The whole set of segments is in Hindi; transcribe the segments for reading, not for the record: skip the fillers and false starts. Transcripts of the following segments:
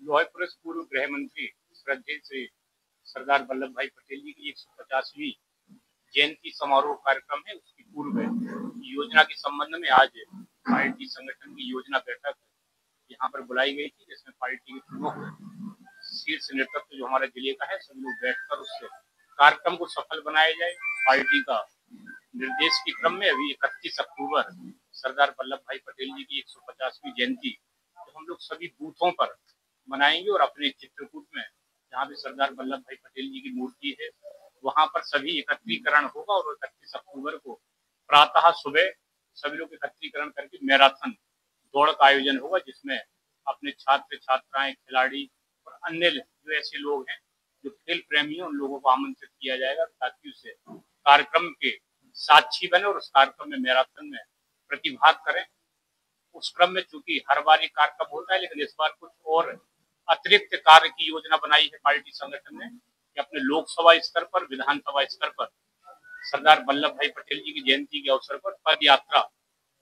लौह पुरुष पूर्व गृह मंत्री श्रद्धेय श्री सरदार वल्लभ भाई पटेल जी की 150वीं जयंती समारोह कार्यक्रम है। उसकी पूर्व योजना के संबंध में आज पार्टी संगठन की योजना बैठक यहाँ पर बुलाई गई थी, जिसमें पार्टी के प्रमुख शीर्ष नेतृत्व जो हमारे जिले का है सभी लोग बैठकर उस कार्यक्रम को सफल बनाया जाए। पार्टी का निर्देश के क्रम में अभी 31 अक्टूबर सरदार वल्लभ भाई पटेल जी की 150वीं जयंती तो हम लोग सभी बूथों पर मनाएंगे और अपने चित्रकूट में जहाँ भी सरदार वल्लभ भाई पटेल जी की मूर्ति है वहां पर सभी एकत्रीकरण होगा और 31 अक्टूबर को प्रातः सुबह सभी लोग एकत्रीकरण करके मैराथन दौड़ का आयोजन होगा, जिसमें अपने छात्र छात्राएं खिलाड़ी और अन्य जो ऐसे लोग हैं जो खेल प्रेमी हैं उन लोगों को आमंत्रित किया जाएगा ताकि उससे कार्यक्रम के साक्षी बने और उस कार्यक्रम में मैराथन में प्रतिभाग करें। उस क्रम में चूंकि हर बार ये कार्यक्रम होता है, लेकिन इस बार कुछ और अतिरिक्त कार्य की योजना बनाई है पार्टी संगठन ने कि अपने लोकसभा स्तर पर विधानसभा स्तर पर सरदार वल्लभ भाई पटेल जी की जयंती के अवसर पर पद यात्रा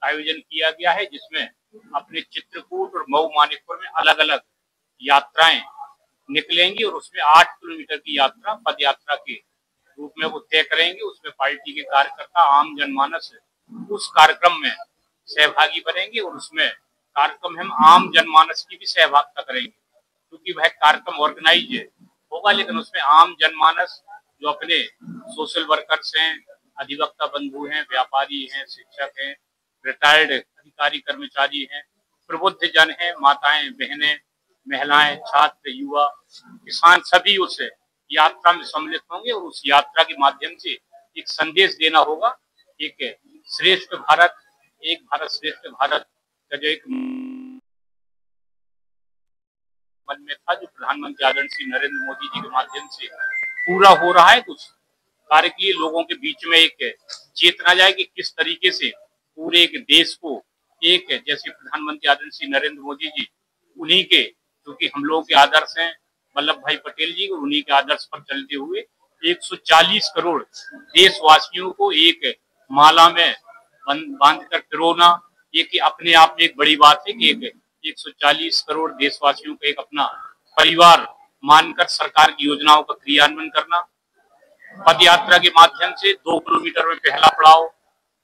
आयोजन किया गया है, जिसमें अपने चित्रकूट और मऊ मानिकपुर में अलग अलग यात्राएं निकलेंगी और उसमें 8 किलोमीटर की यात्रा पद यात्रा के रूप में वो तय करेंगे। उसमें पार्टी के कार्यकर्ता आम जनमानस उस कार्यक्रम में सहभागी बनेंगे और उसमें कार्यक्रम हम आम जनमानस की भी सहभागिता करेंगे, क्योंकि वह कार्यक्रम ऑर्गेनाइज होगा लेकिन उसमें आम जनमानस जो अपने सोशल वर्कर्स हैं, अधिवक्ता बंधु हैं, व्यापारी हैं, शिक्षक हैं, रिटायर्ड अधिकारी कर्मचारी हैं, प्रबुद्ध जन हैं, माताएं बहनें, महिलाएं, छात्र, युवा, किसान सभी उस यात्रा में सम्मिलित होंगे और उस यात्रा के माध्यम से एक संदेश देना होगा। एक श्रेष्ठ भारत, एक भारत श्रेष्ठ भारत का जो एक मन में था जो प्रधानमंत्री आदरणीय नरेंद्र मोदी जी के माध्यम से पूरा हो रहा है, तो उस कार्य के लिए लोगों के बीच में एक चेतना जाए कि किस तरीके से पूरे एक देश को एक जैसे प्रधानमंत्री आदरणीय नरेंद्र मोदी जी उन्हीं के क्योंकि हम लोगों के आदर्श हैं वल्लभ भाई पटेल जी और उन्हीं के आदर्श पर चलते हुए 140 करोड़ देशवासियों को एक माला में बांधकर पिरोना, ये अपने आप में एक बड़ी बात है कि एक 140 करोड़ देशवासियों को एक अपना परिवार मानकर सरकार की योजनाओं का क्रियान्वयन करना। पद यात्रा के माध्यम से 2 किलोमीटर में पहला पड़ाव,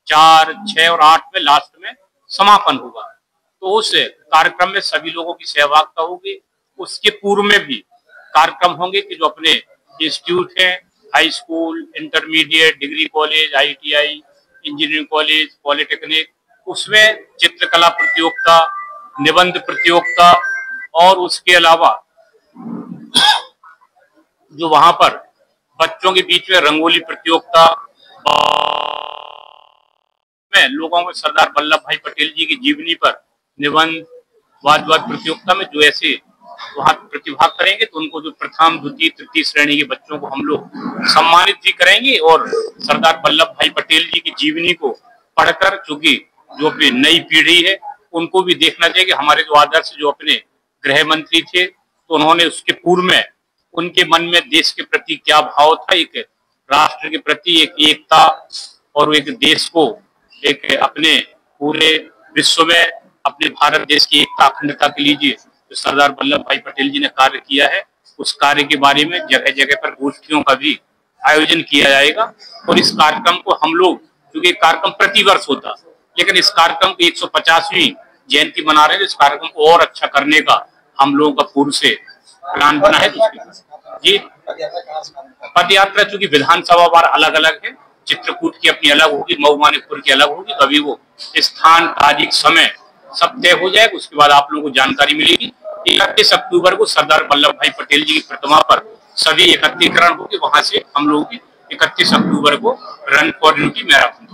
4, 6 और 8 में लास्ट में समापन होगा। तो उस कार्यक्रम में सभी लोगों की सहभागिता होगी। उसके पूर्व में भी कार्यक्रम होंगे कि जो अपने इंस्टीट्यूट हैं, high school, intermediate, degree college, ITI, engineering college, polytechnic, उसमें चित्रकला प्रतियोगिता, निबंध प्रतियोगिता और उसके अलावा जो वहां पर बच्चों के बीच में रंगोली प्रतियोगिता में लोगों को सरदार वल्लभ भाई पटेल जी की जीवनी पर निबंध वाद प्रतियोगिता में जो ऐसे वहां प्रतिभाग करेंगे तो उनको जो प्रथम, द्वितीय, तृतीय श्रेणी के बच्चों को हम लोग सम्मानित भी करेंगे और सरदार वल्लभ भाई पटेल जी की जीवनी को पढ़कर चूंकि जो अपनी नई पीढ़ी है उनको भी देखना चाहिए कि हमारे जो आदर्श जो अपने गृह मंत्री थे तो उन्होंने उसके पूर्व में उनके मन में देश के प्रति क्या भाव था, एक राष्ट्र के प्रति एक एकता और एक देश को एक अपने पूरे विश्व में अपने भारत देश की एकता अखंडता के लिए जो सरदार वल्लभ भाई पटेल जी ने कार्य किया है उस कार्य के बारे में जगह जगह पर गोष्ठियों का भी आयोजन किया जाएगा। और इस कार्यक्रम को हम लोग क्योंकि कार्यक्रम प्रतिवर्ष होता लेकिन इस कार्यक्रम की 150वीं जयंती मना रहे हैं, इस कार्यक्रम को और अच्छा करने का हम लोगों का पूर्व से प्लान बना है। जी पद यात्रा चूंकि विधानसभा बार अलग अलग है, चित्रकूट की अपनी अलग होगी, मऊ मानिकपुर की अलग होगी, तो अभी वो स्थान, तारीख, समय सब तय हो जाएगा। उसके बाद आप लोगों को जानकारी मिलेगी। 31 अक्टूबर को सरदार वल्लभ भाई पटेल जी की प्रतिमा पर सभी एकत्रीकरण होगी, वहां से हम लोग 31 अक्टूबर को रन फॉर यूनिटी मैराथन